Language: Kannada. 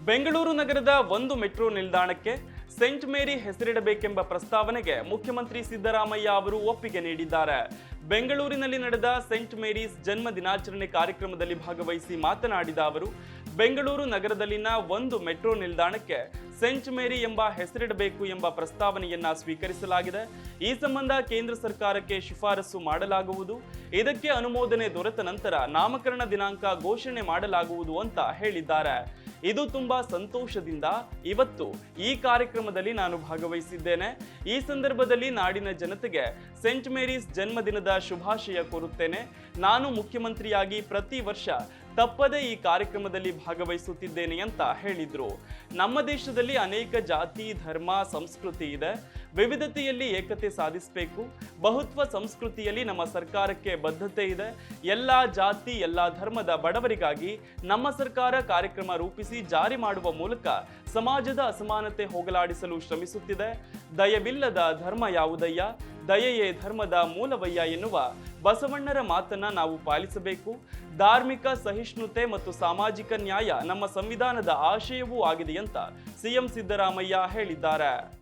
ಬೆಂಗಳೂರು ನಗರದ ಒಂದು ಮೆಟ್ರೋ ನಿಲ್ದಾಣಕ್ಕೆ ಸೆಂಟ್ ಮೇರಿ ಹೆಸರಿಡಬೇಕೆಂಬ ಪ್ರಸ್ತಾವನೆಗೆ ಮುಖ್ಯಮಂತ್ರಿ ಸಿದ್ದರಾಮಯ್ಯ ಅವರು ಒಪ್ಪಿಗೆ ನೀಡಿದ್ದಾರೆ. ಬೆಂಗಳೂರಿನಲ್ಲಿ ನಡೆದ ಸೆಂಟ್ ಮೇರೀಸ್ ಜನ್ಮ ದಿನಾಚರಣೆ ಕಾರ್ಯಕ್ರಮದಲ್ಲಿ ಭಾಗವಹಿಸಿ ಮಾತನಾಡಿದ ಅವರು, ಬೆಂಗಳೂರು ನಗರದಲ್ಲಿನ ಒಂದು ಮೆಟ್ರೋ ನಿಲ್ದಾಣಕ್ಕೆ ಸೆಂಟ್ ಮೇರಿ ಎಂಬ ಹೆಸರಿಡಬೇಕು ಎಂಬ ಪ್ರಸ್ತಾವನೆಯನ್ನ ಸ್ವೀಕರಿಸಲಾಗಿದೆ. ಈ ಸಂಬಂಧ ಕೇಂದ್ರ ಸರ್ಕಾರಕ್ಕೆ ಶಿಫಾರಸು ಮಾಡಲಾಗುವುದು. ಇದಕ್ಕೆ ಅನುಮೋದನೆ ದೊರೆತ ನಂತರ ನಾಮಕರಣ ದಿನಾಂಕ ಘೋಷಣೆ ಮಾಡಲಾಗುವುದು ಅಂತ ಹೇಳಿದ್ದಾರೆ. ಇದು ತುಂಬಾ ಸಂತೋಷದಿಂದ ಇವತ್ತು ಈ ಕಾರ್ಯಕ್ರಮದಲ್ಲಿ ನಾನು ಭಾಗವಹಿಸಿದ್ದೇನೆ. ಈ ಸಂದರ್ಭದಲ್ಲಿ ನಾಡಿನ ಜನತೆಗೆ ಸೆಂಟ್ ಮೇರೀಸ್ ಜನ್ಮದಿನದ ಶುಭಾಶಯ ಕೋರುತ್ತೇನೆ. ನಾನು ಮುಖ್ಯಮಂತ್ರಿಯಾಗಿ ಪ್ರತಿ ವರ್ಷ ತಪ್ಪದೇ ಈ ಕಾರ್ಯಕ್ರಮದಲ್ಲಿ ಭಾಗವಹಿಸುತ್ತಿದ್ದೇನೆ ಅಂತ ಹೇಳಿದ್ರು. ನಮ್ಮ ದೇಶದಲ್ಲಿ ಅನೇಕ ಜಾತಿ, ಧರ್ಮ, ಸಂಸ್ಕೃತಿ ಇದೆ. ವಿವಿಧತೆಯಲ್ಲಿ ಏಕತೆ ಸಾಧಿಸಬೇಕು. ಬಹುತ್ವ ಸಂಸ್ಕೃತಿಯಲ್ಲಿ ನಮ್ಮ ಸರ್ಕಾರಕ್ಕೆ ಬದ್ಧತೆ ಇದೆ. ಎಲ್ಲಾ ಜಾತಿ, ಎಲ್ಲಾ ಧರ್ಮದ ಬಡವರಿಗಾಗಿ ನಮ್ಮ ಸರ್ಕಾರ ಕಾರ್ಯಕ್ರಮ ರೂಪಿಸಿ ಜಾರಿ ಮಾಡುವ ಮೂಲಕ ಸಮಾಜದ ಅಸಮಾನತೆ ಹೋಗಲಾಡಿಸಲು ಶ್ರಮಿಸುತ್ತಿದೆ. ದಯವಿಲ್ಲದ ಧರ್ಮ ಯಾವುದಯ್ಯ, ದಯೆಯೇ ಧರ್ಮದ ಮೂಲವಯ್ಯ ಎನ್ನುವ ಬಸವಣ್ಣರ ಮಾತನ್ನ ನಾವು ಪಾಲಿಸಬೇಕು. ಧಾರ್ಮಿಕ ಸಹಿಷ್ಣುತೆ ಮತ್ತು ಸಾಮಾಜಿಕ ನ್ಯಾಯ ನಮ್ಮ ಸಂವಿಧಾನದ ಆಶಯವೂ ಆಗಿದೆ ಅಂತ ಸಿಎಂ ಸಿದ್ದರಾಮಯ್ಯ ಹೇಳಿದ್ದಾರೆ.